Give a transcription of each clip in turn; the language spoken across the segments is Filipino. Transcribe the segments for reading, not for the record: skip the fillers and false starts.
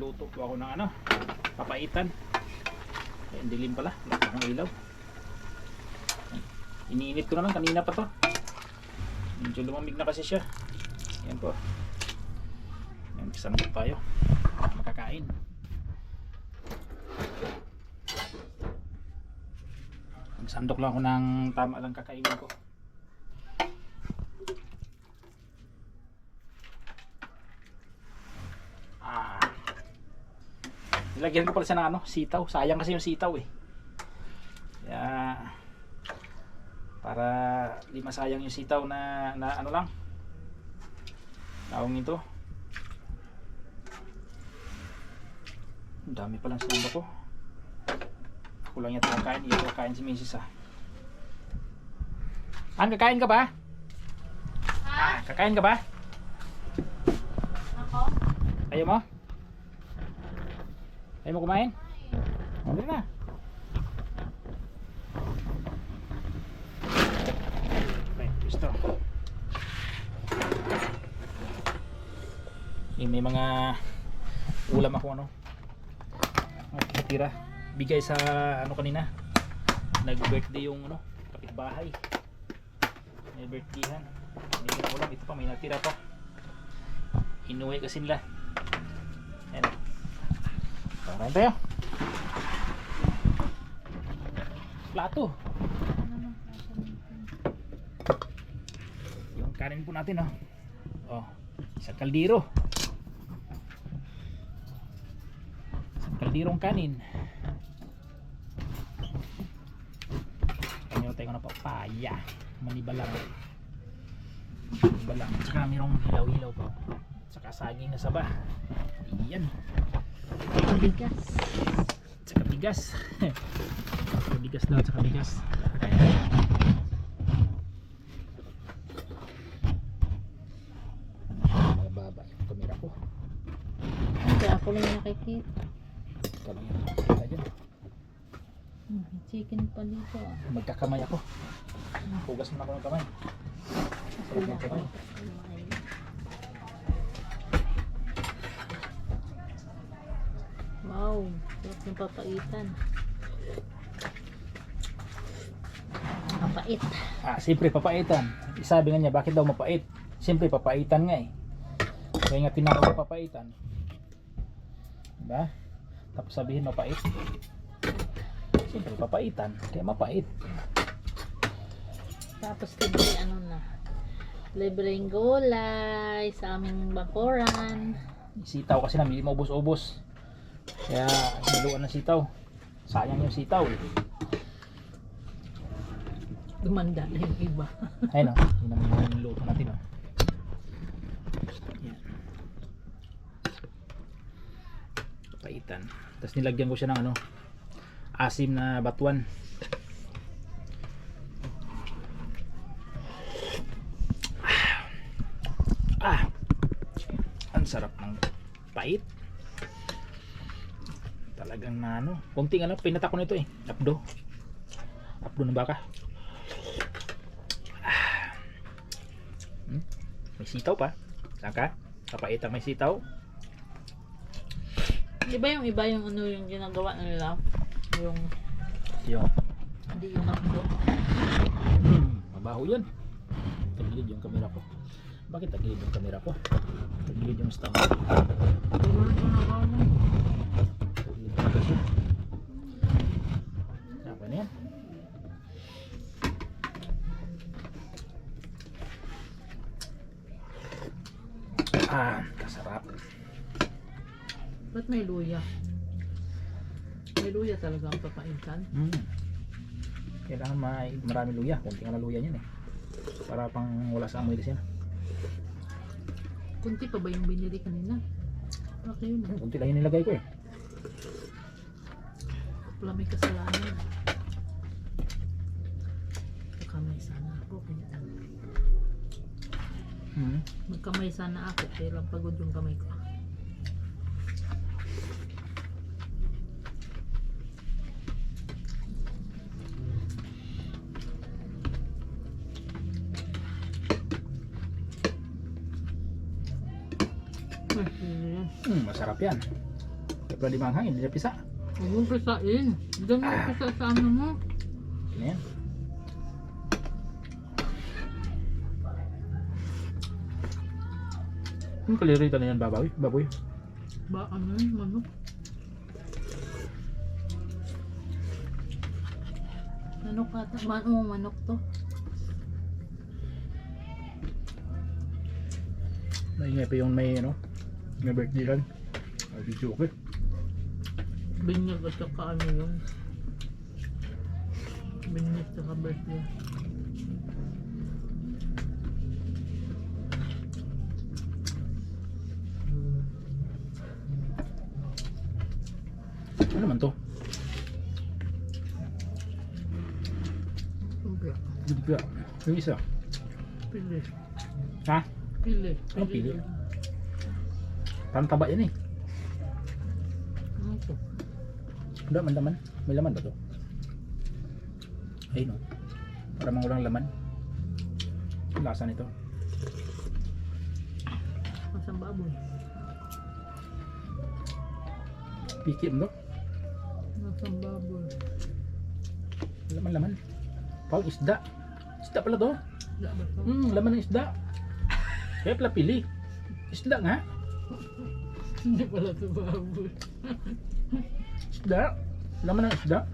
Magluto po ako ng ano, papaitan. Ay, dilim pala, wala pa akong ilaw. Iniinit ko na lang, kanina pa to. Medyo lumamig na kasi siya. Ayan po. Ayan, sandok tayo. Makakain. Magsandok lang ako ng tama lang kakainin ko. Nilagyan ko pala siya ng ano, sitaw. Sayang kasi yung sitaw eh. Kaya para di masayang yung sitaw na ano lang. Tawag ito. Ang dami palang sinamba ko. Ako lang yata kakain. Hindi ako kakain si Mrs. Kakain ka ba? Ha? Kakain ka ba? Ako? Ayaw mo? Ayaw mo kumain? Hindi na. Okay, gusto. May mga ulam ako ano. Tira. Bigay sa ano kanina. Nag-birthday yung ano, kapitbahay. May birthdayhan. Hindi na ulam. Ito pa, may natira pa. Inuwi kasi nila. Ayan. Kain tayo. Plato. Yung kanin po natin oh. Oh, isang kaldero. Isang kalderong kanin. Kanya tayo na papaya. Manibalang. Manibalang. Tsaka mayroong hilaw-hilaw pa. Tsaka saging na saba. Iyan. Bigas. Tsaka bigas. Bigas daw, tsaka bigas. Mababa yung kamera ko. Kaya ako lang nakikita. Kami yung nakikita dyan. Chicken pa dito ah. Magkakamay ako. Hugas mo na ako ng kamay. Sarap ng kamay. Wow, sarap ng papaitan. Papait. Siyempre papaitan. Sabi nga niya, bakit daw mapait? Siyempre papaitan nga eh. Kaya nga tinawag ko papaitan. Diba? Tapos sabihin mapait. Siyempre papaitan. Kaya mapait. Tapos libre ano na. Libreng gulay sa aming bakuran. Sitaw kasi namili mo ubos-ubos. Kaya niluan ng sitaw. Sayang yung sitaw eh. Dumanda na yung iba. Ayun o. Yun ang niluto natin o. Yan. Papaitan. Tapos nilagyan ko siya ng ano, asim na batuan. Ang sarap ng pait. Talagang na ano, konting ano, pinata ko nito eh, apdo ng baka. May sitaw pa. Saan ka? Kapaitang may sitaw. Iba yung ano yung ginagawa nila. Yung hindi yung apdo. Mabaho yun. Tagilid yung kamera ko. Bakit tagilid yung kamera ko? Tagilid yung stand. Tagilid yung kasi. Apa na yan? Kasarap. Ba't may luya? May luya talaga ang papaitan. Kailangan marami luya. Kunti nga na luya niyan eh. Para pang wala sa amoy kasi yan. Kunti pa ba yung binili kanina? Okay yun. Kunti lang yung nilagay ko eh. Wala may kasalanan. Magkamay sana ako. Magkamay sana ako. Kaya lang pagod yung kamay ko. Masarap yan. Kaya pala di manghang, hindi na pisa. Huwag mong pisain. Diyan mo pisa sa ano mo. Ano yan? Yung kalirita na yan, baboy. Baboy. Ba ano yun, manok? Manok ata. Manok to. Maingay pa yung may ano, may birthday lang. Ay, video ko. Binyag at saka ano yun. Binyag at saka birthday. Ano naman to? Okay. Lumpia. Yung isa. Pili. Ha? Pili. Anong pili? Parang taba yan eh. Ano to? Laman, laman. May laman ba to? Ay no. Para mang walang laman. Ang lasa nito. Masang baboy. Pikim no? Masang baboy. Laman, laman. Parang isda. Isda pala to. Wala ba to? Laman ng isda. Kaya pala pili. Isda nga. Hindi pala to baboy. Isda. Laman ng isda.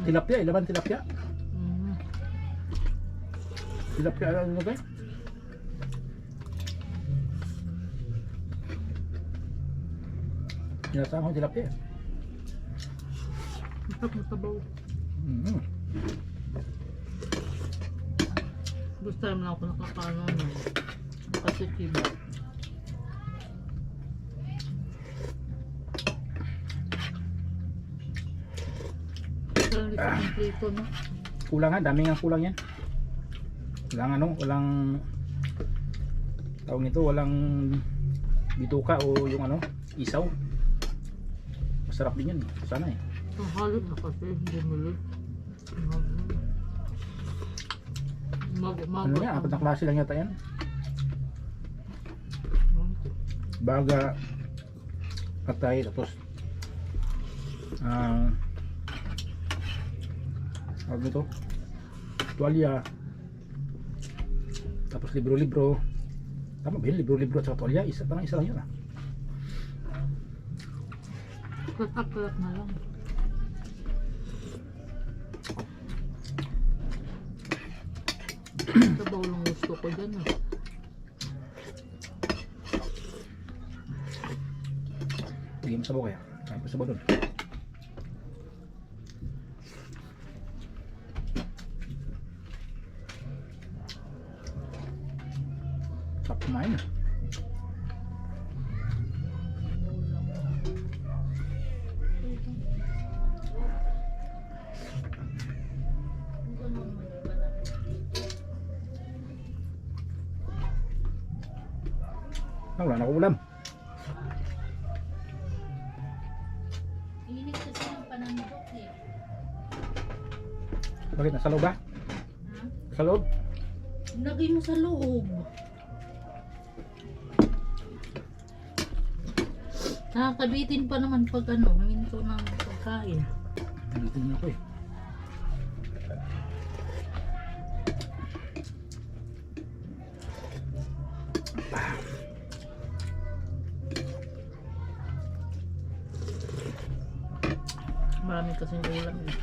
Tilapia eh. Laman tilapia. Mm. Tilapia ano ba? Tinatama ko tilapia. Masarap na sabaw. First time lang ako nakakaano na. Nakasikim. Parang di sa kompleto no? Kulang nga, dami nga kulang yan. Walang ano, walang tawag nito, walang bituka o yung ano, isaw. Masarap din yan, sana eh. Ang halip na kasi, bumili. Ano yan, apat na klase lang yata yan. Baga, patay, tapos tawag nito, tuwalya, tapos libro-libro. Tama ba yun? Libro-libro at saka tuwalya, parang isa lang yun ah. Katak-katak na lang. Sabaw lang gusto ko dyan ah. Bigyan mo sabaw kaya. Kaya pa sabaw dun. Sarap kumain ah. Wala na akong ulam. Init kasi ng pananibok eh. Bakit? Nasa loob ba? Sa loob? Lagay mo sa loob. Nakakabitin pa naman pag ano, huminto ng pagkain. Nandito na ako eh. Marami kasing ulam eh.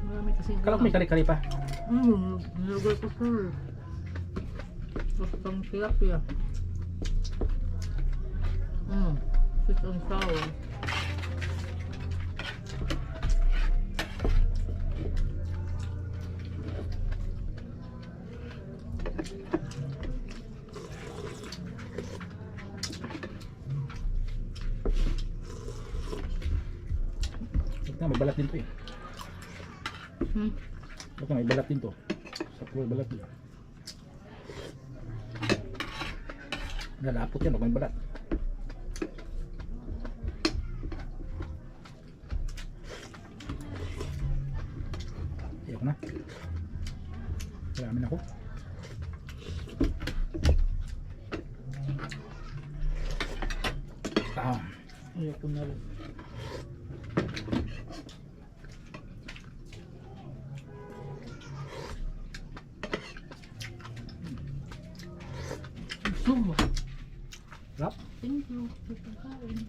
Marami kasing Kala ko may kari-kari pa. Nilagay ko sa tapos ang tilapia. Sweet and sour. May balat din to eh. Baka may balat din to. Sa may balat din. Nalapot yan, baka may balat. Ayoko na. Salamin ako. Ayoko na rin. Gusto mo? Sarap. Thank you. Ito kain.